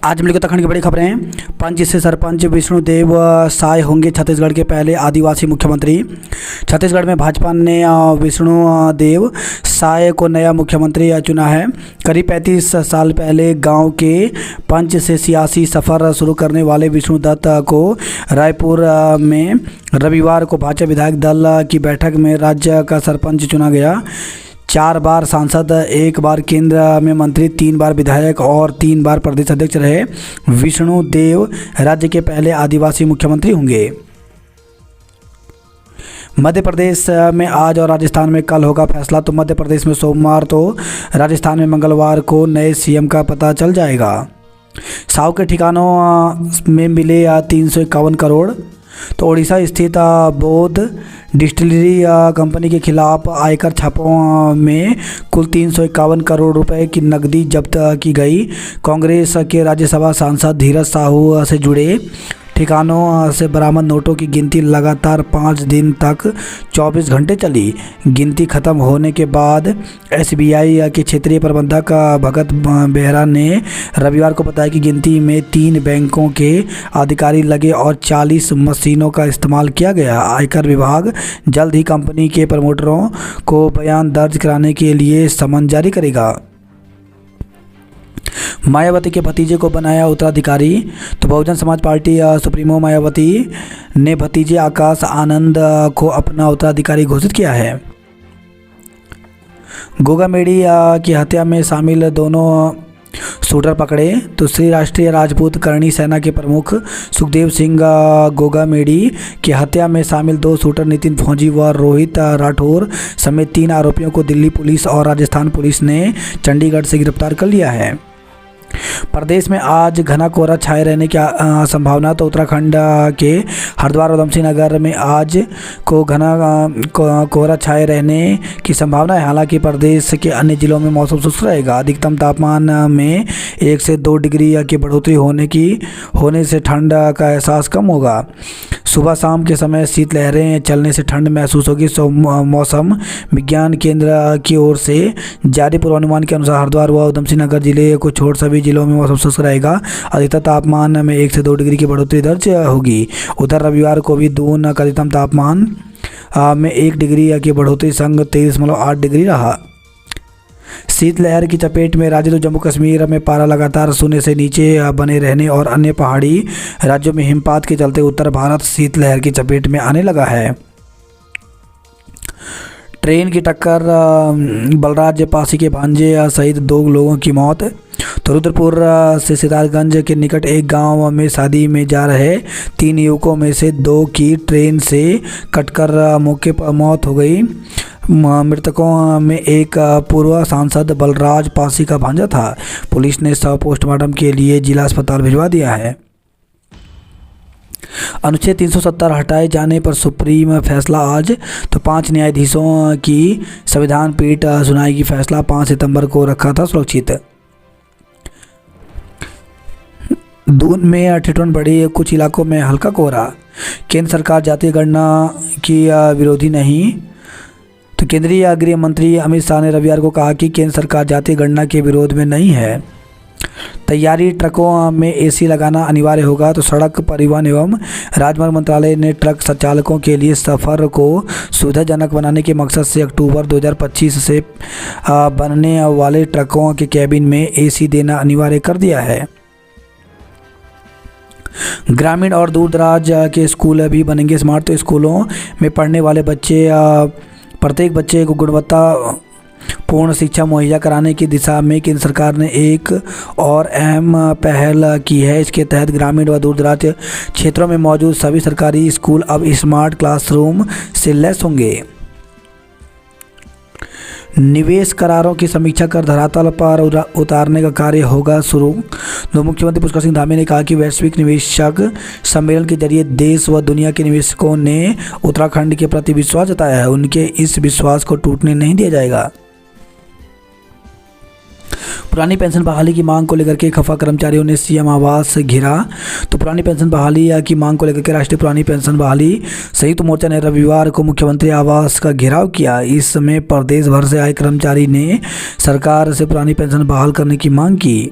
आज हम लोग उत्तराखंड की बड़ी खबरें। पंच से सरपंच विष्णुदेव साय होंगे छत्तीसगढ़ के पहले आदिवासी मुख्यमंत्री। छत्तीसगढ़ में भाजपा ने विष्णुदेव साय को नया मुख्यमंत्री चुना है। करीब 35 साल पहले गांव के पंच से सियासी सफ़र शुरू करने वाले विष्णुदत्त को रायपुर में रविवार को भाजपा विधायक दल की बैठक में राज्य का सरपंच चुना गया। 4 बार सांसद, 1 बार केंद्र में मंत्री, 3 बार विधायक और 3 बार प्रदेश अध्यक्ष रहे विष्णुदेव राज्य के पहले आदिवासी मुख्यमंत्री होंगे। मध्य प्रदेश में आज और राजस्थान में कल होगा फैसला। तो मध्य प्रदेश में सोमवार तो राजस्थान में मंगलवार को नए सीएम का पता चल जाएगा। साहू के ठिकानों में मिले 351 करोड़। तो उड़ीसा स्थित बोध डिस्टिलरी कंपनी के खिलाफ आयकर छापों में कुल 351 करोड़ रुपए की नकदी जब्त की गई। कांग्रेस के राज्यसभा सांसद धीरज साहू से जुड़े ठिकानों से बरामद नोटों की गिनती लगातार 5 दिन तक 24 घंटे चली। गिनती खत्म होने के बाद एसबीआई के क्षेत्रीय प्रबंधक भगत बेहरा ने रविवार को बताया कि गिनती में 3 बैंकों के अधिकारी लगे और 40 मशीनों का इस्तेमाल किया गया। आयकर विभाग जल्द ही कंपनी के प्रमोटरों को बयान दर्ज कराने के लिए समन जारी करेगा। मायावती के भतीजे को बनाया उत्तराधिकारी। तो बहुजन समाज पार्टी सुप्रीमो मायावती ने भतीजे आकाश आनंद को अपना उत्तराधिकारी घोषित किया है। गोगा मेडी की हत्या में शामिल दोनों शूटर पकड़े। तो श्री राष्ट्रीय राजपूत करणी सेना के प्रमुख सुखदेव सिंह गोगा मेडी की हत्या में शामिल 2 शूटर नितिन फौजी व रोहित राठौर समेत 3 आरोपियों को दिल्ली पुलिस और राजस्थान पुलिस ने चंडीगढ़ से गिरफ्तार कर लिया है। प्रदेश में आज घना कोहरा छाए रहने की संभावना। तो उत्तराखंड के हरिद्वार और उधमसिंह नगर में आज को घना कोहरा छाए रहने की संभावना है। हालांकि प्रदेश के अन्य जिलों में मौसम शुष्क रहेगा। अधिकतम तापमान में 1 से 2 डिग्री की बढ़ोतरी होने से ठंड का एहसास कम होगा। सुबह शाम के समय शीतलहरें चलने से ठंड महसूस होगी। मौसम विज्ञान केंद्र की ओर से जारी पूर्वानुमान के अनुसार हरिद्वार व उधमसिंह नगर जिले को छोड़ सभी जिलों में मौसम शुष्क रहेगा। अधिकतम तापमान में 1 से 2 डिग्री की बढ़ोतरी दर्ज होगी। उधर रविवार को भी दून का अधिकतम तापमान में 1 डिग्री की बढ़ोतरी संग 23.8 डिग्री रहा। शीतलहर की चपेट में राज्य तो जम्मू कश्मीर में पारा लगातार शून्य से नीचे बने रहने और अन्य पहाड़ी राज्यों में हिमपात के चलते उत्तर भारत शीतलहर की चपेट में आने लगा है। ट्रेन की टक्कर, बलराज पासी के भांजे सहित 2 लोगों की मौत। तो रुद्रपुर से सितारगंज के निकट एक गांव में शादी में जा रहे 3 युवकों में से 2 की ट्रेन से कटकर मौके पर मौत हो गई। मृतकों में एक पूर्व सांसद बलराज पासी का भांजा था। पुलिस ने शव पोस्टमार्टम के लिए जिला अस्पताल भिजवा दिया है। अनुच्छेद 370 हटाए जाने पर सुप्रीम फैसला आज। तो 5 न्यायाधीशों की संविधान पीठ सुनाएगी फैसला। 5 सितंबर को रखा था सुरक्षित। दून में ठिठुरन बढ़ी, कुछ इलाकों में हल्का कोहरा। केंद्र सरकार जातीय गणना की विरोधी नहीं। तो केंद्रीय गृह मंत्री अमित शाह ने रविवार को कहा कि केंद्र सरकार जातीय गणना के विरोध में नहीं है। तैयारी, ट्रकों में एसी लगाना अनिवार्य होगा। तो सड़क परिवहन एवं राजमार्ग मंत्रालय ने ट्रक संचालकों के लिए सफ़र को सुविधाजनक बनाने के मकसद से अक्टूबर 2025 से बनने वाले ट्रकों के कैबिन में एसी देना अनिवार्य कर दिया है। ग्रामीण और दूर दराज के स्कूल भी बनेंगे स्मार्ट। तो स्कूलों में पढ़ने वाले प्रत्येक बच्चे को गुणवत्ता पूर्ण शिक्षा मुहैया कराने की दिशा में केंद्र सरकार ने एक और अहम पहल की है। इसके तहत ग्रामीण व दूर दराज क्षेत्रों में मौजूद सभी सरकारी स्कूल अब स्मार्ट क्लासरूम से लैस होंगे। निवेश करारों की समीक्षा कर धरातल पर उतारने का कार्य होगा शुरू। तो मुख्यमंत्री पुष्कर सिंह धामी ने कहा कि वैश्विक निवेशक सम्मेलन के जरिए देश व दुनिया के निवेशकों ने उत्तराखंड के प्रति विश्वास जताया है। उनके इस विश्वास को टूटने नहीं दिया जाएगा। पुरानी पेंशन बहाली की मांग को लेकर के खफा कर्मचारियों ने सीएम आवास घेरा। तो पुरानी पेंशन बहाली की मांग को लेकर के राष्ट्रीय पुरानी पेंशन बहाली संयुक्त मोर्चा ने रविवार को मुख्यमंत्री आवास का घेराव किया। इस समय प्रदेश भर से आए कर्मचारी ने सरकार से पुरानी पेंशन बहाल करने की मांग की।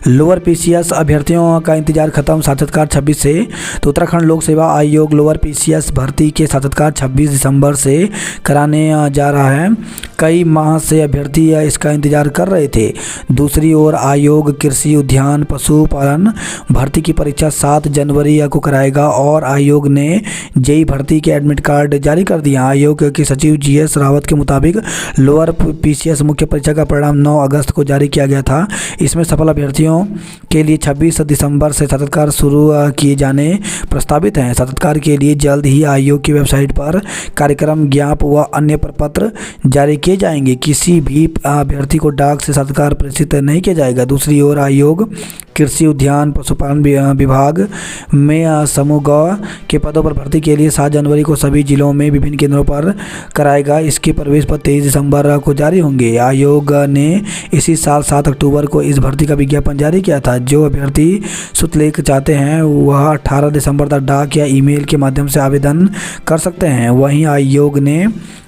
लोअर पीसीएस अभ्यर्थियों का इंतजार खत्म, साक्षात्कार 26 से। तो उत्तराखंड लोक सेवा आयोग लोअर पीसीएस भर्ती के साक्षात्कार 26 दिसंबर से कराने जा रहा है। कई माह से अभ्यर्थी इसका इंतजार कर रहे थे। दूसरी ओर आयोग कृषि उद्यान पशुपालन भर्ती की परीक्षा 7 जनवरी को कराएगा और आयोग ने जेई भर्ती के एडमिट कार्ड जारी कर दिया। आयोग के सचिव जीएस रावत के मुताबिक लोअर पीसीएस मुख्य परीक्षा का परिणाम 9 अगस्त को जारी किया गया था। इसमें सफल अभ्यर्थियों के लिए 26 दिसंबर से साक्षात्कार शुरू किए जाने प्रस्तावित हैं। साक्षात्कार के लिए जल्द ही आयोग की वेबसाइट पर कार्यक्रम ज्ञापन व अन्य प्रपत्र जारी किए जाएंगे। किसी भी अभ्यर्थी को डाक से साक्षात्कार प्रेषित नहीं किया जाएगा। दूसरी ओर आयोग कृषि उद्यान पशुपालन विभाग में समूह ग के पदों पर भर्ती के लिए 7 जनवरी को सभी जिलों में विभिन्न केंद्रों पर कराएगा। इसके प्रवेश पत्र 23 दिसंबर को जारी होंगे। आयोग ने इसी साल 7 अक्टूबर को इस भर्ती का विज्ञापन जारी किया था। जो अभ्यर्थी शुल्क चाहते हैं वह 18 दिसंबर तक डाक या ईमेल के माध्यम से आवेदन कर सकते हैं। वहीं आयोग ने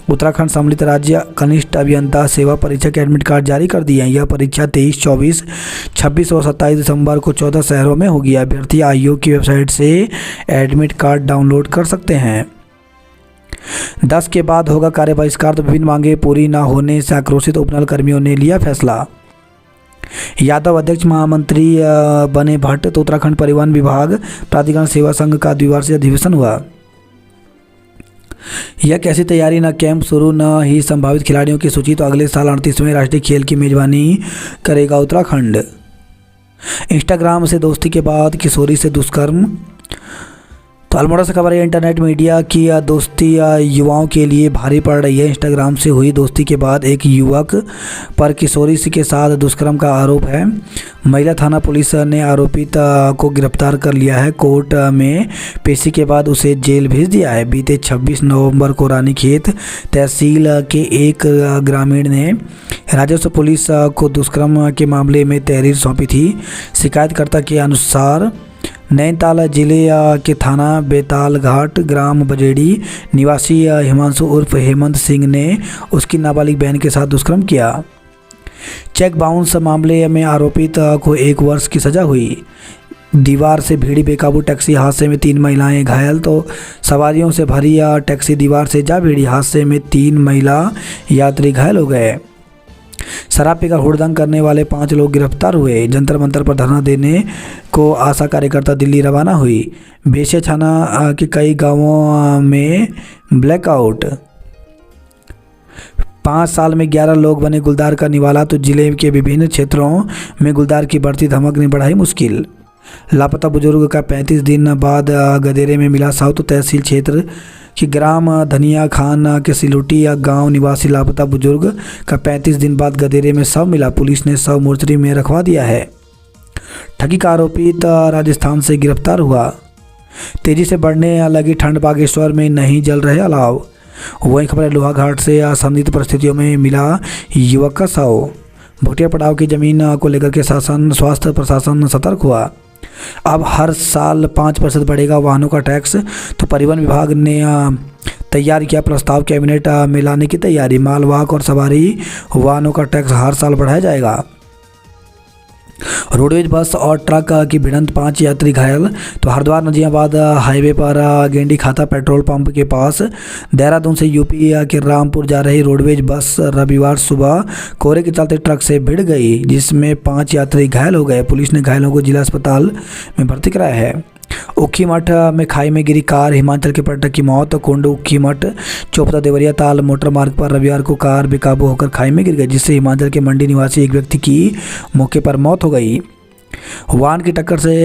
उत्तराखंड सम्मिलित राज्य कनिष्ठ अभियंता सेवा परीक्षा के एडमिट कार्ड जारी कर दिए हैं। यह परीक्षा 23, 24, 26 और 27 दिसंबर को 14 शहरों में होगी। अभ्यर्थी आयोग की वेबसाइट से एडमिट कार्ड डाउनलोड कर सकते हैं। 10 के बाद होगा कार्य बहिष्कार, तो विभिन्न मांगे पूरी न होने से आक्रोशित उपनल कर्मियों ने लिया फैसला। यादव अध्यक्ष महामंत्री बने भट्ट, तो उत्तराखंड परिवहन विभाग प्राधिकरण सेवा संघ का द्विवार्षिक अधिवेशन हुआ। यह कैसी तैयारी, न कैंप शुरू न ही संभावित खिलाड़ियों की सूची, तो अगले साल 38वें राष्ट्रीय खेल की मेजबानी करेगा उत्तराखंड। इंस्टाग्राम से दोस्ती के बाद किशोरी से दुष्कर्म, तो अल्मोड़ा से खबर है। इंटरनेट मीडिया की दोस्ती युवाओं के लिए भारी पड़ रही है। इंस्टाग्राम से हुई दोस्ती के बाद एक युवक पर किशोरी के साथ दुष्कर्म का आरोप है। महिला थाना पुलिस ने आरोपित को गिरफ्तार कर लिया है। कोर्ट में पेशी के बाद उसे जेल भेज दिया है। बीते 26 नवंबर को रानीखेत तहसील के एक ग्रामीण ने राजस्व पुलिस को दुष्कर्म के मामले में तहरीर सौंपी थी। शिकायतकर्ता के अनुसार नैनीताल जिले के थाना बेताल घाट ग्राम बजेड़ी निवासी हिमांशु उर्फ हेमंत सिंह ने उसकी नाबालिग बहन के साथ दुष्कर्म किया। चेक बाउंस मामले में आरोपित को 1 वर्ष की सजा हुई। दीवार से भिड़ी बेकाबू टैक्सी हादसे में 3 महिलाएं घायल, तो सवारियों से भरी टैक्सी दीवार से जा भिड़ी। हादसे में 3 महिला यात्री घायल हो गए। शराब पीकर हुड़दंग करने वाले 5 लोग गिरफ्तार हुए। जंतर मंतर पर धरना देने को आशा कार्यकर्ता दिल्ली रवाना हुई। बेशिया थाना के कई गांवों में ब्लैकआउट। 5 साल में 11 लोग बने गुलदार का निवाला, तो जिले के विभिन्न क्षेत्रों में गुलदार की बढ़ती धमक ने बढ़ाई मुश्किल। लापता बुजुर्ग का 35 दिन बाद गदेरे में मिला शव, तो तहसील क्षेत्र कि ग्राम धनिया खान के सिलुटी गांव निवासी लापता बुजुर्ग का 35 दिन बाद गदेरे में शव मिला। पुलिस ने शव मोर्चरी में रखवा दिया है। ठगी का आरोपित राजस्थान से गिरफ्तार हुआ। तेजी से बढ़ने लगी ठंड, बागेश्वर में नहीं जल रहे अलाव। वहीं खबर है लोहाघाट से असंदिग्ध परिस्थितियों में मिला युवक का शव। भोटिया पड़ाव की जमीन को लेकर के स्वास्थ्य प्रशासन सतर्क हुआ। अब हर साल 5% बढ़ेगा वाहनों का टैक्स, तो परिवहन विभाग ने तैयार किया प्रस्ताव। कैबिनेट में लाने की तैयारी। मालवाहक और सवारी वाहनों का टैक्स हर साल बढ़ाया जाएगा। रोडवेज बस और ट्रक की भिड़ंत, 5 यात्री घायल, तो हरिद्वार नजियाबाद हाईवे पर गेंडी खाता पेट्रोल पंप के पास देहरादून से यूपी के रामपुर जा रही रोडवेज बस रविवार सुबह कोहरे के चलते ट्रक से भिड़ गई, जिसमें 5 यात्री घायल हो गए। पुलिस ने घायलों को जिला अस्पताल में भर्ती कराया है। उखीमठ में खाई में गिरी कार, हिमाचल के पर्यटक की मौत। कुंड उखीमठ चोपता देवरिया ताल मोटर मार्ग पर रविवार को कार बेकाबू होकर खाई में गिर गई, जिससे हिमाचल के मंडी निवासी एक व्यक्ति की मौके पर मौत हो गई। वाहन की टक्कर से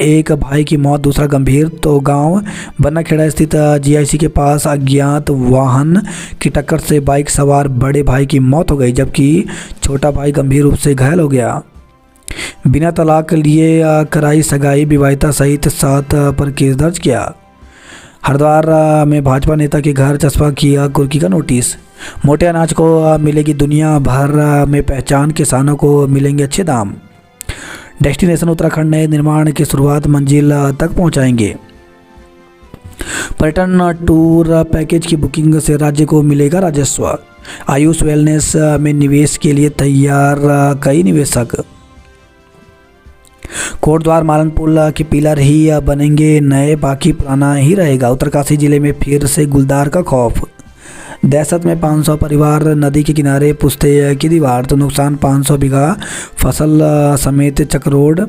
एक भाई की मौत, दूसरा गंभीर, तो गांव बन्नाखेड़ा स्थित जीआईसी के पास अज्ञात वाहन की टक्कर से बाइक सवार बड़े भाई की मौत हो गई, जबकि छोटा भाई गंभीर रूप से घायल हो गया। बिना तलाक लिए कराई सगाई, विवाहिता सहित 7 पर केस दर्ज किया। हरिद्वार में भाजपा नेता के घर चस्पा किया कुर्की का नोटिस। मोटे अनाज को मिलेगी दुनिया भर में पहचान, किसानों को मिलेंगे अच्छे दाम। डेस्टिनेशन उत्तराखंड नए निर्माण की शुरुआत मंजिल तक पहुंचाएंगे। पर्यटन टूर पैकेज की बुकिंग से राज्य को मिलेगा राजस्व। आयुष वेलनेस में निवेश के लिए तैयार कई निवेशक। कोटद्वार मालन पुल के पिलर ही बनेंगे नए, बाकी पुराना ही रहेगा। उत्तरकाशी जिले में फिर से गुलदार का खौफ। दहशत में 500 परिवार, नदी के किनारे पुश्ते की दीवार, तो नुकसान 500 बीघा फसल समेत चक्रोड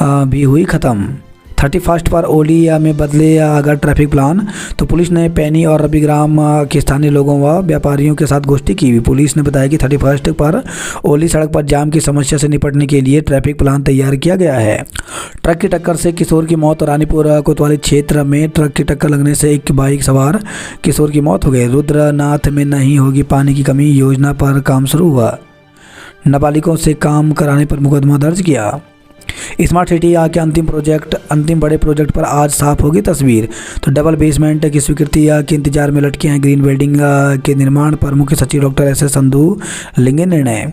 भी हुई ख़त्म। 31 पर ओली में बदले अगर ट्रैफिक प्लान, तो पुलिस ने पैनी और रविग्राम के स्थानीय लोगों व व्यापारियों के साथ गोष्ठी की। पुलिस ने बताया कि 31 पर ओली सड़क पर जाम की समस्या से निपटने के लिए ट्रैफिक प्लान तैयार किया गया है। ट्रक की टक्कर से किशोर की मौत। रानीपुर कोतवाली क्षेत्र में ट्रक की टक्कर लगने से एक बाइक सवार किशोर की मौत हो गई। रुद्रनाथ में नहीं होगी पानी की कमी योजना पर काम शुरू हुआ। नाबालिगों से काम कराने पर मुकदमा दर्ज किया। स्मार्ट सिटी के अंतिम बड़े प्रोजेक्ट पर आज साफ होगी तस्वीर। तो डबल बेसमेंट की स्वीकृति के इंतजार में लटके हैं ग्रीन बिल्डिंग के निर्माण पर मुख्य सचिव डॉक्टर एस संधू लेंगे निर्णय।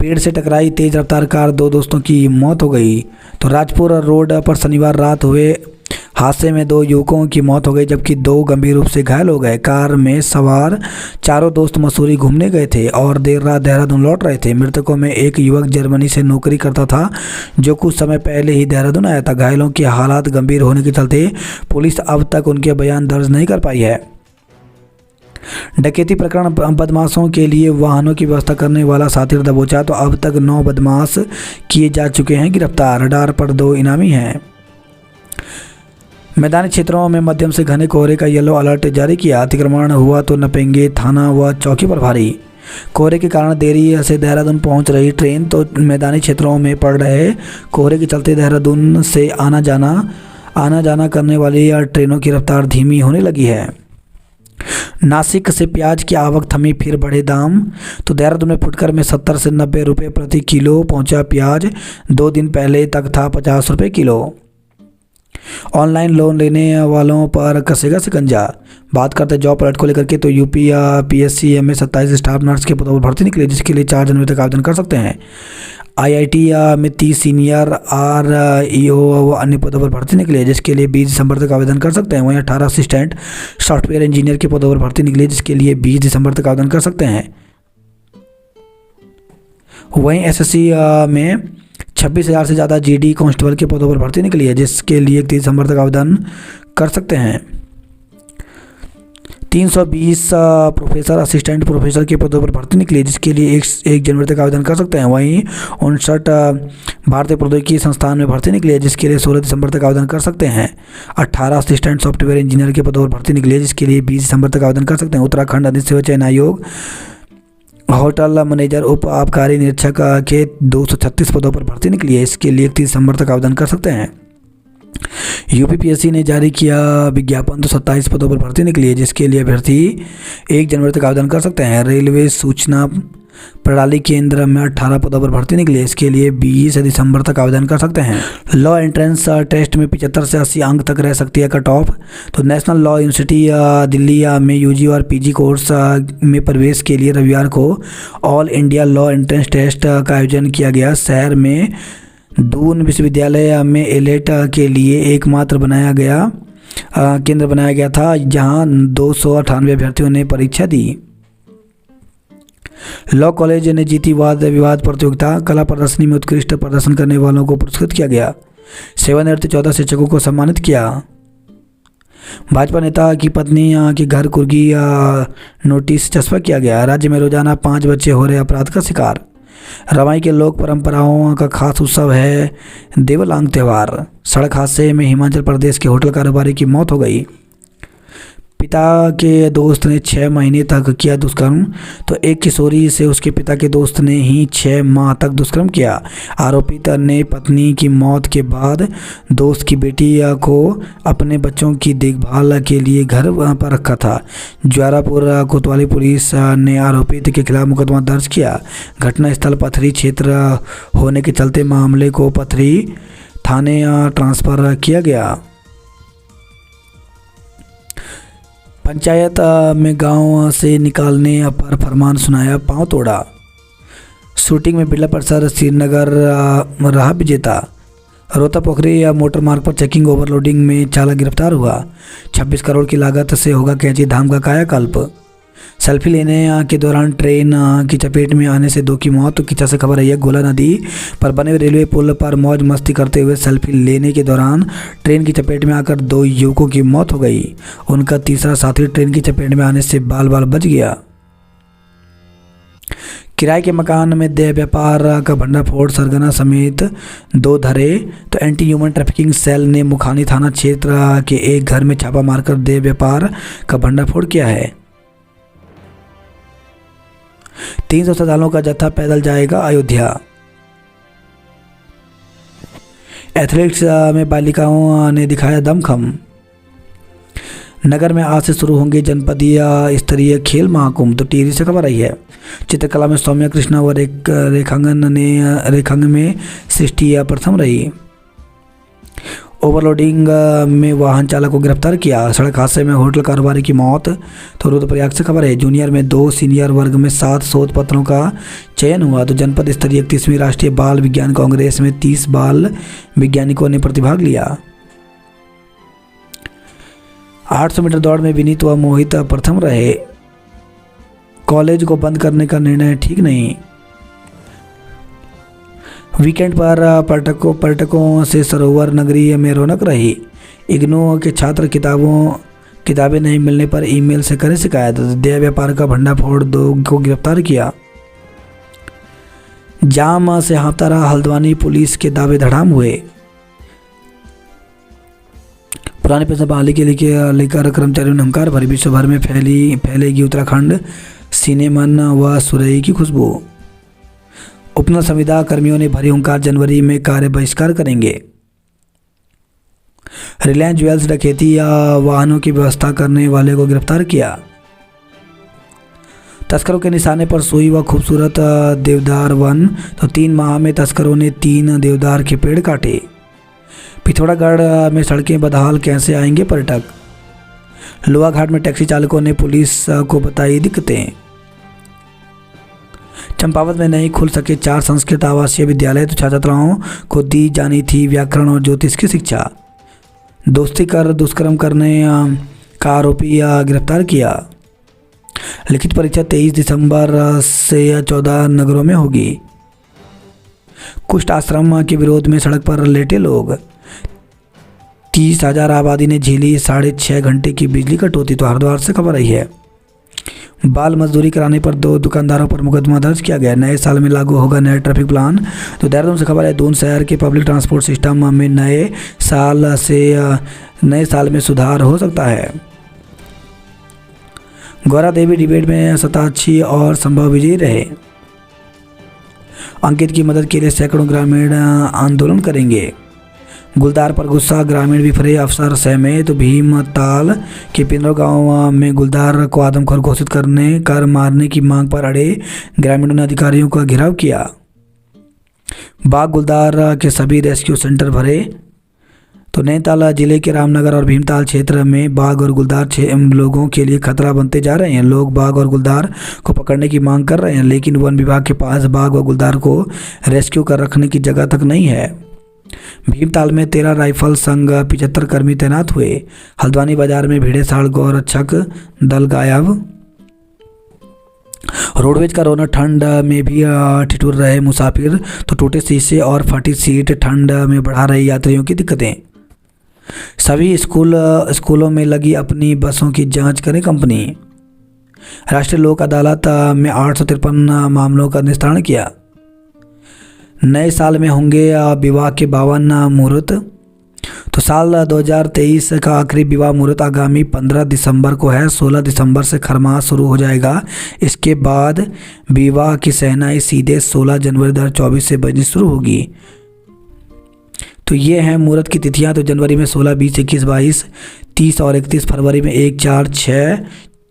पेड़ से टकराई तेज रफ्तार कार, 2 दोस्तों की मौत हो गई। तो राजपुर रोड पर शनिवार रात हुए हादसे में 2 युवकों की मौत हो गई, जबकि 2 गंभीर रूप से घायल हो गए। कार में सवार चारों दोस्त मसूरी घूमने गए थे और देर रात देहरादून लौट रहे थे। मृतकों में एक युवक जर्मनी से नौकरी करता था, जो कुछ समय पहले ही देहरादून आया था। घायलों की हालात गंभीर होने के चलते पुलिस अब तक उनके बयान दर्ज नहीं कर पाई है। डकैती प्रकरण, बदमाशों के लिए वाहनों की व्यवस्था करने वाला साथी दबोचा। तो अब तक 9 बदमाश किए जा चुके हैं गिरफ्तार। रडार पर 2 इनामी हैं। मैदानी क्षेत्रों में मध्यम से घने कोहरे का येलो अलर्ट जारी किया। अतिक्रमण हुआ तो नपेंगे थाना व चौकी पर भारी। कोहरे के कारण देरी से देहरादून पहुंच रही ट्रेन। तो मैदानी क्षेत्रों में पड़ रहे कोहरे के चलते देहरादून से आना जाना करने वाली ट्रेनों की रफ्तार धीमी होने लगी है। नासिक से प्याज की आवक थमी, फिर बढ़े दाम। तो देहरादून में फुटकर में 70 से 90 रुपये प्रति किलो पहुंचा प्याज। 2 दिन पहले तक था 50 रुपये किलो। ऑनलाइन लोन लेने वालों पर कसेगा शिकंजा। बात करते हैं जॉब अलर्ट को लेकर के। तो यूपी पीएससी में 27 स्टाफ नर्स के पदों पर भर्ती निकली, जिसके लिए 4 जनवरी तक आवेदन कर सकते हैं। आईआईटी में 30 सीनियर आरईओ व अन्य पदों पर भर्ती निकली है, जिसके लिए 20 दिसंबर तक आवेदन कर सकते हैं। वहीं 18 असिस्टेंट सॉफ्टवेयर इंजीनियर के पदों पर भर्ती निकली है, जिसके लिए 20 दिसंबर तक आवेदन कर सकते हैं। वहीं एसएससी में 26,000 से ज़्यादा जीडी कांस्टेबल के पदों पर भर्ती निकली है, जिसके लिए 30 दिसंबर तक आवेदन कर सकते हैं। 320 प्रोफेसर असिस्टेंट प्रोफेसर के पदों पर भर्ती निकली है, जिसके लिए 1 जनवरी तक आवेदन कर सकते हैं। वहीं 59 भारतीय प्रौद्योगिकी संस्थान में भर्ती निकली है, जिसके लिए 16 दिसंबर तक आवेदन कर सकते हैं। 18 असिस्टेंट सॉफ्टवेयर इंजीनियर के पदों पर भर्ती निकली है, जिसके लिए 20 दिसंबर तक आवेदन कर सकते हैं। उत्तराखंड अधिक सेवा चयन आयोग होटल मैनेजर उप आबकारी निरीक्षक के 236 पदों पर भर्ती निकली है, इसके लिए 30 दिसंबर तक आवेदन कर सकते हैं। यूपीपीएससी ने जारी किया विज्ञापन। तो 27 पदों पर भर्ती निकली है, जिसके लिए अभ्यर्थी 1 जनवरी तक आवेदन कर सकते हैं। रेलवे सूचना प्रणाली केंद्र में 18 पदों पर भर्ती निकली है, इसके लिए 20 दिसंबर तक आवेदन कर सकते हैं। लॉ एंट्रेंस टेस्ट में 75 से 80 अंक तक रह सकती है कट ऑफ। तो नेशनल लॉ यूनिवर्सिटी दिल्ली में यूजी और पीजी कोर्स में प्रवेश के लिए रविवार को All India Law Entrance Test का आयोजन किया गया। शहर में दून विश्वविद्यालय में एलेट के लिए एकमात्र केंद्र बनाया गया था, जहां 298 अभ्यर्थियों ने परीक्षा दी। लॉ कॉलेज ने जीती वाद विवाद प्रतियोगिता। कला प्रदर्शनी में उत्कृष्ट प्रदर्शन करने वालों को पुरस्कृत किया गया। सेवानिवृत्त 14 शिक्षकों को सम्मानित किया। भाजपा नेता की पत्नी के घर कुर्गी नोटिस चस्पा किया गया। राज्य में रोजाना 5 बच्चे हो रहे अपराध का शिकार। रवाई के लोक परंपराओं का खास उत्सव है देवलांग त्यौहार। सड़क हादसे में हिमाचल प्रदेश के होटल कारोबारी की मौत हो गई। पिता के दोस्त ने 6 महीने तक किया दुष्कर्म। तो एक किशोरी से उसके पिता के दोस्त ने ही 6 माह तक दुष्कर्म किया। आरोपित ने पत्नी की मौत के बाद दोस्त की बेटी को अपने बच्चों की देखभाल के लिए घर पर रखा था। ज्वारापुर कोतवाली पुलिस ने आरोपित के खिलाफ मुकदमा दर्ज किया। घटनास्थल पथरी क्षेत्र होने के चलते मामले को पथरी थाने ट्रांसफर किया गया। पंचायत में गांव से निकालने पर फरमान सुनाया, पांव तोड़ा। शूटिंग में बिरला प्रसाद श्रीनगर रहा विजेता। रोहता पोखरी मोटर मार्ग पर चेकिंग ओवरलोडिंग में चालक गिरफ्तार हुआ। 26 करोड़ की लागत से होगा कैंची धाम का कायाकल्प। सेल्फी लेने के दौरान ट्रेन की चपेट में आने से 2 की मौत। तो किच्चा से खबर है, गोला नदी पर बने हुए रेलवे पुल पर मौज मस्ती करते हुए सेल्फी लेने के दौरान ट्रेन की चपेट में आकर 2 युवकों की मौत हो गई। उनका तीसरा साथी ट्रेन की चपेट में आने से बाल बाल बच गया। किराए के मकान में देह व्यापार का भंडाफोड़, सरगना समेत 2 धरे। तो एंटी ह्यूमन ट्रैफिकिंग सेल ने मुखानी थाना क्षेत्र के एक घर में छापा मारकर देह व्यापार का भंडाफोड़ किया है। 300 श्रद्धालुओं का जत्था पैदल जाएगा अयोध्या। एथलेटिक्स में बालिकाओं ने दिखाया दमखम। नगर में आज से शुरू होंगे जनपदीय स्तरीय खेल महाकुंभ। तो टिहरी से खबर आई है। चित्रकला में सौम्या कृष्णा व रेखांगन में सृष्टि प्रथम रही। ओवरलोडिंग में वाहन चालक को गिरफ्तार किया। सड़क हादसे में होटल कारोबारी की मौत। तो रुद्रप्रयाग से खबर है। जूनियर में 2, सीनियर वर्ग में 7 शोध पत्रों का चयन हुआ। तो जनपद स्तरीय 31वीं राष्ट्रीय बाल विज्ञान कांग्रेस में 30 बाल वैज्ञानिकों ने प्रतिभाग लिया। 800 मीटर दौड़ में विनीत व मोहित प्रथम रहे। कॉलेज को बंद करने का निर्णय ठीक नहीं। वीकेंड पर पर्यटकों से सरोवर नगरी में रौनक रही। इग्नू के छात्र किताबें नहीं मिलने पर ईमेल से करें शिकायत। देह व्यापार का भंडाफोड़ 2 को गिरफ्तार किया। जाम से हाँफता रहा हल्द्वानी, पुलिस के दावे धड़ाम हुए। पुराने पेंशन बहाली के लेकर कर्मचारियों ने हंकार भरी। विश्व भर में फैलेगी उत्तराखंड सिनेमन व सुरई की खुशबू। उपनल संविदा कर्मियों ने भरी हुंकार, जनवरी में कार्य बहिष्कार करेंगे। रिलायंस ज्वेल्स डकैती या वाहनों की व्यवस्था करने वाले को गिरफ्तार किया। तस्करों के निशाने पर सोई व खूबसूरत देवदार वन। तो 3 माह में तस्करों ने 3 देवदार के पेड़ काटे। पिथौरागढ़ में सड़कें बदहाल, कैसे आएंगे पर्यटक। लोहाघाट में टैक्सी चालकों ने पुलिस को बताई दिक्कतें। चंपावत में नहीं खुल सके 4 संस्कृत आवासीय विद्यालय। तो छात्र छात्राओं को दी जानी थी व्याकरण और ज्योतिष की शिक्षा। दोस्ती कर दुष्कर्म करने का आरोपी गिरफ्तार किया। लिखित परीक्षा 23 दिसंबर से 14 नगरों में होगी। कुष्ठ आश्रम के विरोध में सड़क पर लेटे लोग। 30,000 आबादी ने झेली 6.5 घंटे की बिजली कटौती। तो हरिद्वार से खबर आई है। बाल मजदूरी कराने पर 2 दुकानदारों पर मुकदमा दर्ज किया गया। नए साल में लागू होगा नया ट्रैफिक प्लान। तो देहरादून से खबर है। दून शहर के पब्लिक ट्रांसपोर्ट सिस्टम में नए साल में सुधार हो सकता है। गौरा देवी डिबेट में सताक्षी और संभव विजयी रहे। अंकित की मदद के लिए सैकड़ों ग्रामीण आंदोलन करेंगे। गुलदार पर गुस्सा, ग्रामीण बिफरे, अफसर सहमे। तो भीमताल के पिंदरो गांव में गुलदार को आदमखोर घोषित कर मारने की मांग पर अड़े ग्रामीणों ने अधिकारियों का घेराव किया। बाघ गुलदार के सभी रेस्क्यू सेंटर भरे। तो नैनीताल जिले के रामनगर और भीमताल क्षेत्र में बाघ और गुलदार लोगों के लिए खतरा बनते जा रहे हैं। लोग बाघ और गुलदार को पकड़ने की मांग कर रहे हैं, लेकिन वन विभाग के पास बाघ व गुलदार को रेस्क्यू कर रखने की जगह तक नहीं है। भीमताल में 13 राइफल संघ 75 कर्मी तैनात हुए। हल्द्वानी बाजार में भिड़े 60 गौरक्षक दल गायब। रोडवेज का रोना, ठंड में भी ठिठुर रहे मुसाफिर। तो टूटे शीशे और फटी सीट ठंड में बढ़ा रही यात्रियों की दिक्कतें। सभी स्कूलों में लगी अपनी बसों की जांच करे कंपनी। राष्ट्रीय लोक अदालत में 853 मामलों का निस्तारण किया। नए साल में होंगे विवाह के 52 मुहूर्त। तो साल 2023 का आखिरी विवाह मुहूर्त आगामी 15 दिसंबर को है। 16 दिसंबर से खरमास शुरू हो जाएगा। इसके बाद विवाह की शहनाई सीधे 16 जनवरी 2024 से बजनी शुरू होगी। तो ये हैं मुहूर्त की तिथियां। तो जनवरी में 16, 20, 21, 22, 30 और 31। फरवरी में 1, 4, 6,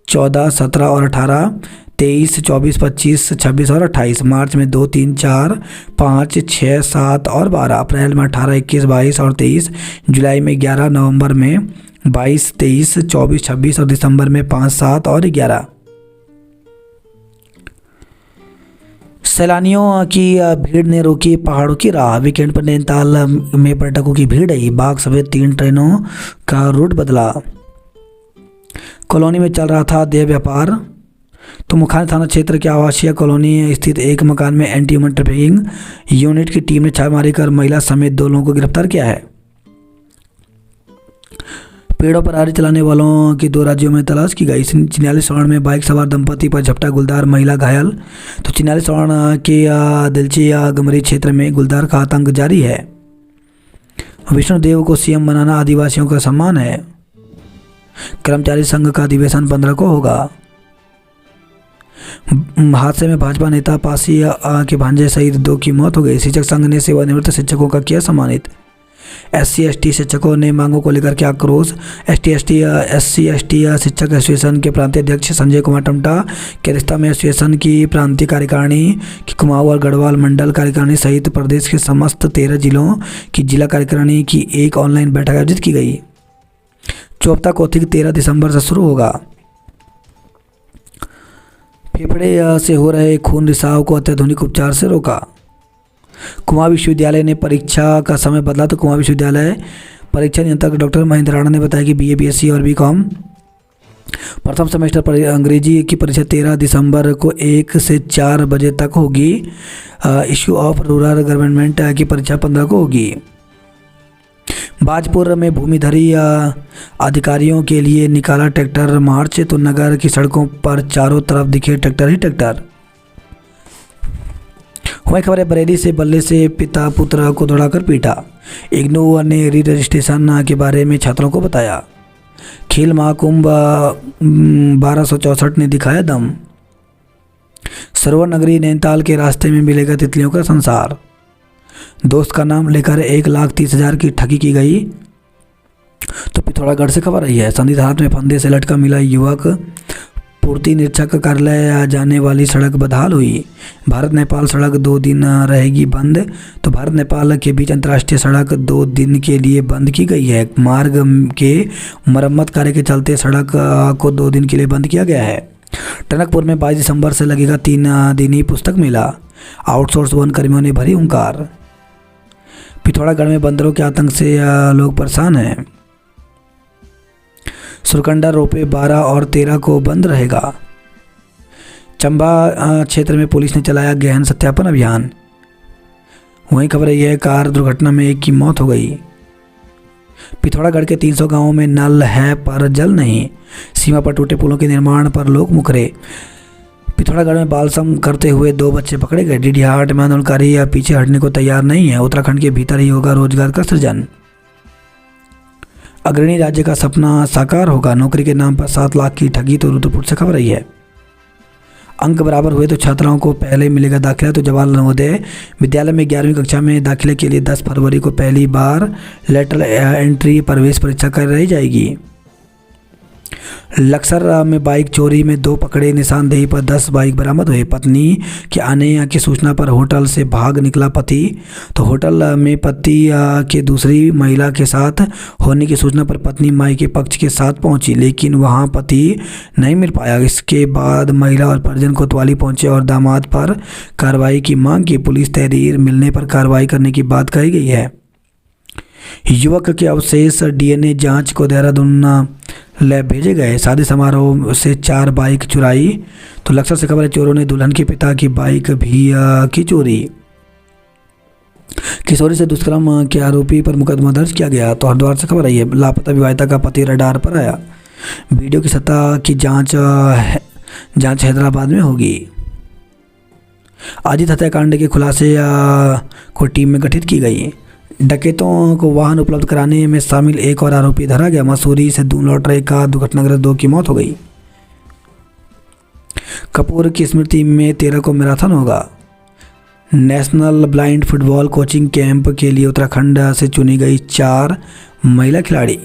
14, 17 और 18, 23, 24, 25, 26 और 28। मार्च में 2, 3, 4, 5, 6, 7 और 12। अप्रैल में 18, 21, 22 और 23। जुलाई में 11, नवंबर में 22, 23, 24, 26 और दिसंबर में 5, 7 और 11। सैलानियों की भीड़ ने रोकी पहाड़ों की राह। वीकेंड पर नैनीताल में पर्यटकों की भीड़ आई। बाघ समेत 3 ट्रेनों का रूट बदला। कॉलोनी में चल रहा था देह व्यापार। तो मुखाना थाना क्षेत्र के आवासीय कॉलोनी स्थित एक मकान में एंटी ह्यूमन ट्रैफिकिंग यूनिट की टीम ने छापेमारी कर महिला समेत 2 लोगों को गिरफ्तार किया है। पेड़ों पर आरी चलाने वालों की 2 राज्यों में तलाश की गई। चिन्याली सवर्ण में बाइक सवार दंपति पर झपटा, गुलदार महिला घायल। तो चिन्याली सवर्ण के दिलची गमरी क्षेत्र में गुलदार का आतंक जारी है। विष्णुदेव को सीएम बनाना आदिवासियों का सम्मान है। कर्मचारी संघ का अधिवेशन 15 को होगा। हादसे में भाजपा नेता पासी के भांजे सहित 2 की मौत हो गई। शिक्षक संघ ने सेवानिवृत्त शिक्षकों का किया सम्मानित। SC/ST शिक्षकों ने मांगों को लेकर किया आक्रोश। SC/ST शिक्षक एसोसिएशन के प्रांतीय अध्यक्ष संजय कुमार टमटा के रिश्ता में एसोसिएशन की प्रांतीय कार्यकारिणी की कुमाऊं और गढ़वाल मंडल कार्यकारिणी सहित प्रदेश के समस्त 13 जिलों की जिला कार्यकारिणी की एक ऑनलाइन बैठक आयोजित की गई। चौथा कौतिक 13 दिसंबर से शुरू होगा। फेफड़े से हो रहे खून रिसाव को अत्याधुनिक उपचार से रोका। कुमाऊं विश्वविद्यालय ने परीक्षा का समय बदला। तो कुमाऊं विश्वविद्यालय परीक्षा नियंत्रक डॉक्टर महेंद्र राणा ने बताया कि BA BSc और BCom प्रथम सेमेस्टर पर अंग्रेजी की परीक्षा 13 दिसंबर को 1 से 4 बजे तक होगी। इश्यू ऑफ रूरल गवर्नमेंट की परीक्षा 15 को होगी। बाजपुर में भूमिधरी अधिकारियों के लिए निकाला ट्रैक्टर मार्च। तो नगर की सड़कों पर चारों तरफ दिखे ट्रैक्टर ही ट्रैक्टर। वही खबर है बरेली से बल्ले से पिता पुत्र को दौड़ाकर पीटा। इग्नू ने री रजिस्ट्रेशन के बारे में छात्रों को बताया। खेल महाकुंभ 1264 ने दिखाया दम। सरोवर नगरी नैनीताल के रास्ते में मिलेगा तितलियों का संसार। दोस्त का नाम लेकर 1,30,000 की ठगी की गई। तो पिथौरागढ़ से खबर आई है। संदिग्ध हालत में फंदे से लटका मिला युवक। पूर्ति निरीक्षक कार्यालय जाने वाली सड़क बदहाल हुई। भारत नेपाल सड़क 2 दिन रहेगी बंद। तो भारत नेपाल के बीच अंतर्राष्ट्रीय सड़क 2 दिन के लिए बंद की गई है। मार्ग के मरम्मत कार्य के चलते सड़क को 2 दिन के लिए बंद किया गया है। टनकपुर में 22 दिसंबर से लगेगा 3 दिनी पुस्तक मेला। आउटसोर्स वन कर्मियों ने भरी हुंकार। पिथौरागढ़ में बंदरों के आतंक से लोग परेशान हैं। सुरकंडा रोपे 12 और 13 को बंद रहेगा। चंबा क्षेत्र में पुलिस ने चलाया गहन सत्यापन अभियान। वहीं खबर यह कार दुर्घटना में 1 की मौत हो गई। पिथौरागढ़ के 300 गांवों में नल है पर जल नहीं। सीमा पर टूटे पुलों के निर्माण पर लोग मुकरे। पिथौरागढ़ में बालसम करते हुए 2 बच्चे पकड़े गए। डीडीहाट में आंदोलनकारी या पीछे हटने को तैयार नहीं है। उत्तराखंड के भीतर ही होगा रोजगार का सृजन। अग्रणी राज्य का सपना साकार होगा। नौकरी के नाम पर 7 लाख की ठगी। तो रुद्रपुर से खबर आई है। अंक बराबर हुए तो छात्राओं को पहले मिलेगा दाखिला। तो जवाहरलाल नवोदय विद्यालय में 11वीं कक्षा में दाखिले के लिए 10 फरवरी को पहली बार लेटरल एंट्री प्रवेश परीक्षा कराई जाएगी। लक्सर में बाइक चोरी में 2 पकड़े। निशानदेही पर 10 बाइक बरामद हुए। पत्नी के आने की सूचना पर होटल से भाग निकला पति। तो होटल में पति के दूसरी महिला के साथ होने की सूचना पर पत्नी माई के पक्ष के साथ पहुंची, लेकिन वहां पति नहीं मिल पाया। इसके बाद महिला और परिजन कोतवाली पहुंचे और दामाद पर कार्रवाई की मांग की। पुलिस तहरीर मिलने पर कार्रवाई करने की बात कही गई है। युवक के अवशेष DNA जांच को देहरादून लैब भेजे गए। शादी समारोह से 4 बाइक चुराई। तो लक्सर से खबर है चोरों ने दुल्हन के पिता की बाइक भी की चोरी। किशोरी से दुष्कर्म के आरोपी पर मुकदमा दर्ज किया गया। तो हरिद्वार से खबर आई है लापता विवाहिता का पति रडार पर आया। वीडियो की सतह की जांच हैदराबाद में होगी। अजित हत्याकांड के खुलासे को टीम में गठित की गई। डकैतों को वाहन उपलब्ध कराने में शामिल एक और आरोपी धरा गया। मसूरी से दून लौट रहे का दुर्घटनाग्रस्त 2 की मौत हो गई। कपूर की स्मृति में 13 को मैराथन होगा। National blind football coaching camp के लिए उत्तराखंड से चुनी गई 4 महिला खिलाड़ी।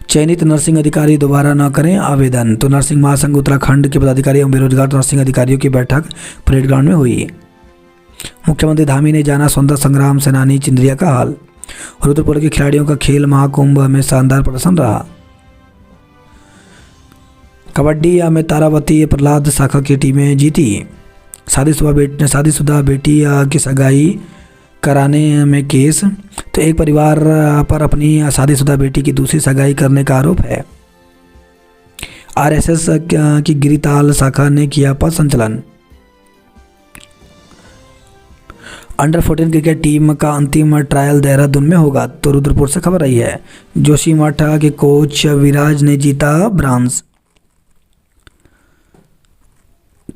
चयनित नर्सिंग अधिकारी दोबारा न करें आवेदन। तो नर्सिंग महासंघ उत्तराखंड के पदाधिकारी एवं बेरोजगार नर्सिंग अधिकारियों की बैठक परेड ग्राउंड में हुई। मुख्यमंत्री धामी ने जाना स्वतंत्रता संग्राम सेनानी चिंदरिया का हाल। रुद्रपुर के खिलाड़ियों का खेल महाकुंभ में शानदार प्रदर्शन रहा। कबड्डी में तारावती प्रहलाद शाखा की टीमें जीती। शादीशुदा बेटी की सगाई कराने में केस। तो एक परिवार पर अपनी शादीशुदा बेटी की दूसरी सगाई करने का आरोप है। आरएसएस की गिरिताल शाखा ने किया पथ संचलन। अंडर 14 क्रिकेट टीम का अंतिम ट्रायल देहरादून में होगा, तो रुद्रपुर से खबर आई है। जोशीमठ के कोच विराज ने जीता ब्रांज।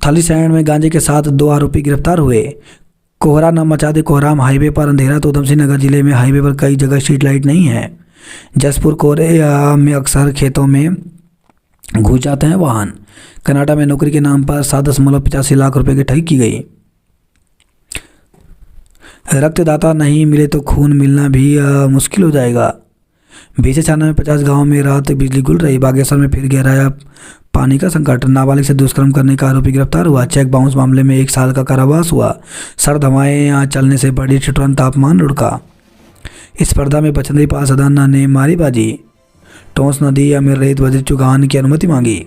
थालीसैंड में गांजे के साथ 2 आरोपी गिरफ्तार हुए। कोहरा न मचा दे कोहराम हाईवे पर अंधेरा, तो उधम सिंह नगर जिले में हाईवे पर कई जगह स्ट्रीट लाइट नहीं है। जसपुर कोहरे में अक्सर खेतों में घुस जाते हैं वाहन। कनाडा में नौकरी के नाम पर 7.85 लाख रुपए की ठगी की गई। रक्तदाता नहीं मिले तो खून मिलना भी मुश्किल हो जाएगा। बीते 50 गाँव में रात बिजली गुल रही। बागेश्वर में फिर गहराया पानी का संकट। नाबालिग से दुष्कर्म करने का आरोपी गिरफ्तार हुआ। चेक बाउंस मामले में 1 साल का कारावास हुआ। सर्द हवाएं चलने से बढ़ी ठिठुरन तापमान लुढ़का। इस स्पर्धा में बचंद्री पाल सदाना ने मारी बाजी। टोंस नदी में रेत बजरी चुगान की अनुमति मांगी।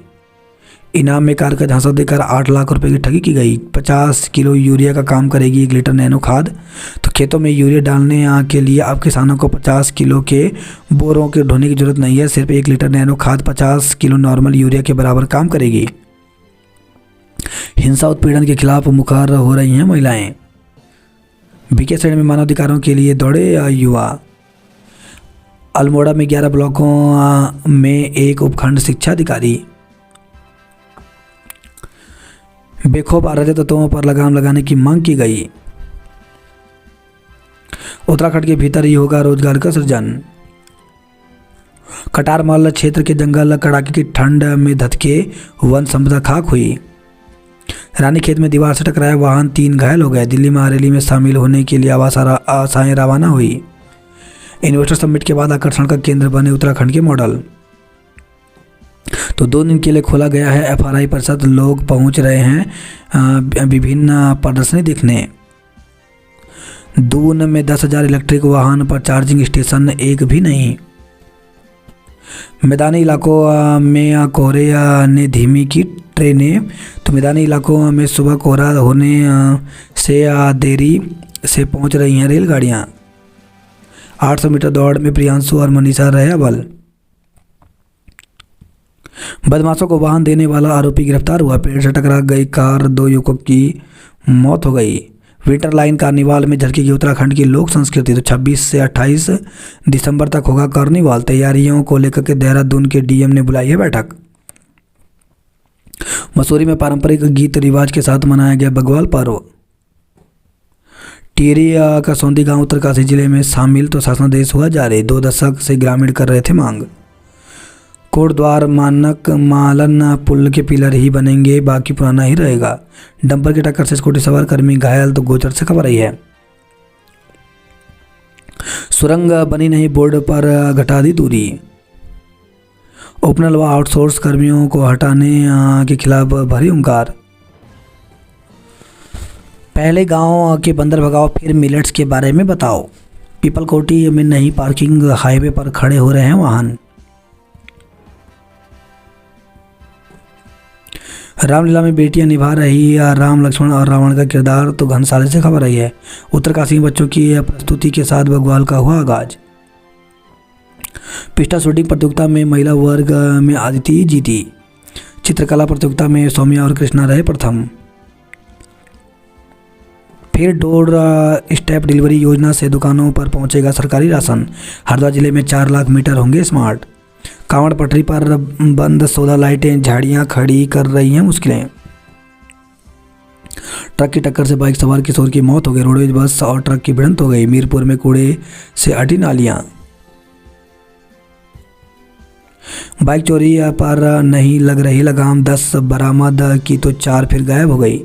इनाम में कार का झांसा देकर 8 लाख रुपए की ठगी की गई। 50 किलो यूरिया का काम करेगी 1 लीटर नैनो खाद। तो खेतों में यूरिया डालने के लिए अब किसानों को 50 किलो के बोरों के ढोने की जरूरत नहीं है। सिर्फ 1 लीटर नैनो खाद 50 किलो नॉर्मल यूरिया के बराबर काम करेगी। हिंसा उत्पीड़न के खिलाफ मुखर हो रही हैं महिलाएं। बीके श्रेणी में मानवाधिकारों के लिए दौड़े युवा। अल्मोड़ा में 11 ब्लॉकों में 1 उपखंड शिक्षा अधिकारी। बेखौफ अराजक तत्वों पर लगाम लगाने की मांग की गई। उत्तराखंड के भीतर ही होगा रोजगार का सृजन। कटारमल क्षेत्र के जंगल कड़ाके की ठंड में धधके, वन संपदा खाक हुई। रानीखेत में दीवार से टकराया वाहन, 3 घायल हो गए। दिल्ली में रैली में शामिल होने के लिए आशाएं रवाना हुई। इन्वेस्टर समिट के बाद आकर्षण का केंद्र बने उत्तराखंड के मॉडल। तो 2 दिन के लिए खोला गया है एफआरआई परिषद। लोग पहुंच रहे हैं विभिन्न प्रदर्शनी देखने। दून में 10,000 इलेक्ट्रिक वाहन पर चार्जिंग स्टेशन एक भी नहीं। मैदानी इलाकों में कोहरे ने धीमी की ट्रेनें। तो मैदानी इलाकों में सुबह कोहरा होने से देरी से पहुंच रही हैं रेलगाड़ियां। 800 मीटर दौड़ में प्रियांशु और मनीषा रहे अव्वल। बदमाशों को वाहन देने वाला आरोपी गिरफ्तार हुआ। पेड़ से टकरा गई कार, 2 युवकों की मौत हो गई। विंटर लाइन कार्निवाल में झलकेगी उत्तराखंड की लोक संस्कृति। तो 26 से 28 दिसंबर तक होगा कार्निवाल। तैयारियों को लेकर के देहरादून के डीएम ने बुलाई है बैठक। मसूरी में पारंपरिक गीत रिवाज के साथ मनाया गया बग्वाल पर्व। टिहरी का सौंदी गांव उत्तरकाशी जिले में शामिल। तो शासनादेश हुआ जारी। 2 दशक से ग्रामीण कर रहे थे मांग। कोटद्वार मानक मालन पुल के पिलर ही बनेंगे, बाकी पुराना ही रहेगा। डंपर की टक्कर से स्कूटी सवार कर्मी घायल। तो गोचर से खबर आई है। सुरंग बनी नहीं, बोर्ड पर घटा दी दूरी। ओपनल व आउटसोर्स कर्मियों को हटाने के खिलाफ भरी हुंकार। पहले गांव के बंदर भगाओ, फिर मिलेट्स के बारे में बताओ। पीपल कोटी में नहीं पार्किंग, हाईवे पर खड़े हो रहे हैं वाहन। रामलीला में बेटियां निभा रही राम लक्ष्मण और रावण का किरदार। तो घनसाले से खबर आई है। उत्तरकाशी में बच्चों की प्रस्तुति के साथ बग्वाल का हुआ आगाज। पिस्टा शूटिंग प्रतियोगिता में महिला वर्ग में आदिति जीती। चित्रकला प्रतियोगिता में सौम्या और कृष्णा रहे प्रथम। फिर डोर स्टेप डिलीवरी योजना से दुकानों पर पहुंचेगा सरकारी राशन। हरिद्वार जिले में 4 लाख मीटर होंगे स्मार्ट। कांवड़ पटरी पर बंद 16 लाइटें झाड़ियां खड़ी कर रही हैं मुश्किलें। ट्रक की टक्कर से बाइक सवार किशोर की मौत हो गई। रोडवेज बस और ट्रक की भिड़ंत हो गई। मीरपुर में कूड़े से अटी नालियां। बाइक चोरी पर नहीं लग रही लगाम। 10 बरामद की तो 4 फिर गायब हो गई।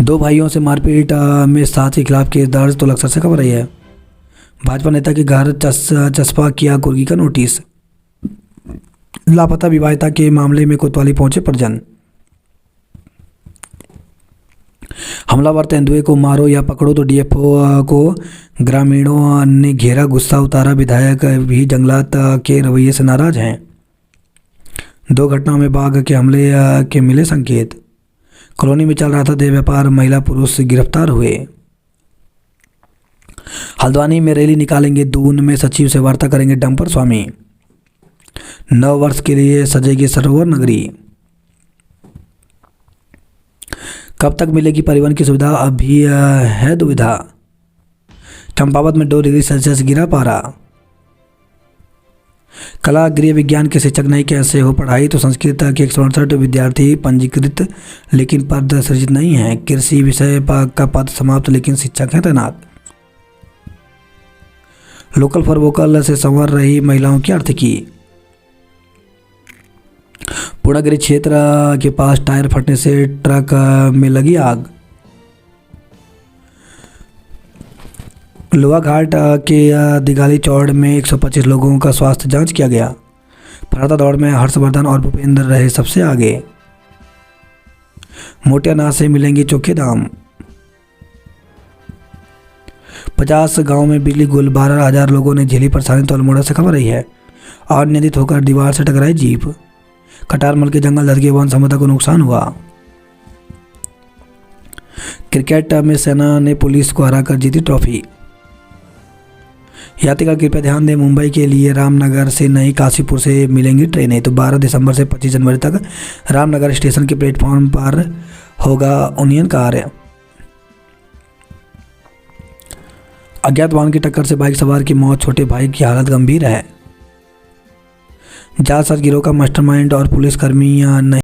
2 भाइयों से मारपीट में 7 के खिलाफ केस दर्ज। तो लक्सर से खबर आई है। भाजपा नेता के घर चस्पा किया कुर्की का नोटिस। लापता विवाहिता के मामले में कोतवाली पहुंचे परिजन। हमलावर तेंदुए को मारो या पकड़ो, तो डीएफओ को ग्रामीणों ने घेरा। गुस्सा उतारा। विधायक भी जंगलात के रवैये से नाराज हैं। 2 घटनाओं में बाघ के हमले के मिले संकेत। कॉलोनी में चल रहा था देह व्यापार, महिला पुरुष गिरफ्तार हुए। हल्द्वानी में रैली निकालेंगे। दून में सचिव से वार्ता करेंगे डंपर स्वामी। नव वर्ष के लिए सजेगी सरोवर नगरी। कब तक मिलेगी परिवहन की सुविधा, अभी है दुविधा। चंपावत में 2 डिग्री सेल्सियस गिरा पारा। कला गृह विज्ञान के शिक्षक नहीं, कैसे हो पढ़ाई, तो संस्कृत के 168 विद्यार्थी पंजीकृत लेकिन पद सृजित नहीं है। कृषि विषय का पद समाप्त लेकिन शिक्षक हैं तैनात। लोकल फॉर वोकल से संवर रही महिलाओं की आर्थिकी। पूर्णागिरी क्षेत्र के पास टायर फटने से ट्रक में लगी आग। लोहा घाट के दिगाली चौड़ में 125 लोगों का स्वास्थ्य जांच किया गया। फराता दौड़ में हर्षवर्धन और भूपेंद्र रहे सबसे आगे। मोटे अनाज से मिलेंगे चोखे दाम। 50 गांव में बिजली गुल, 12,000 लोगों ने झेली परेशानी, तो अल्मोड़ा से खबर रही है। अनियंत्रित होकर दीवार से टकराई जीप। कटारमल के जंगल धस गए, वन संपदा को नुकसान हुआ। क्रिकेट में सेना ने पुलिस को हराकर जीती ट्रॉफी। यात्रीगण कृपया ध्यान दें, मुंबई के लिए रामनगर से नई काशीपुर से मिलेंगी ट्रेनें। तो 12 दिसंबर से 25 जनवरी तक रामनगर स्टेशन के प्लेटफॉर्म पर होगा उन्नयन कार्य। अज्ञात वाहन की टक्कर से बाइक सवार की मौत, छोटे भाई की हालत गंभीर है। जालसाज गिरोह का मास्टरमाइंड और पुलिसकर्मी नहीं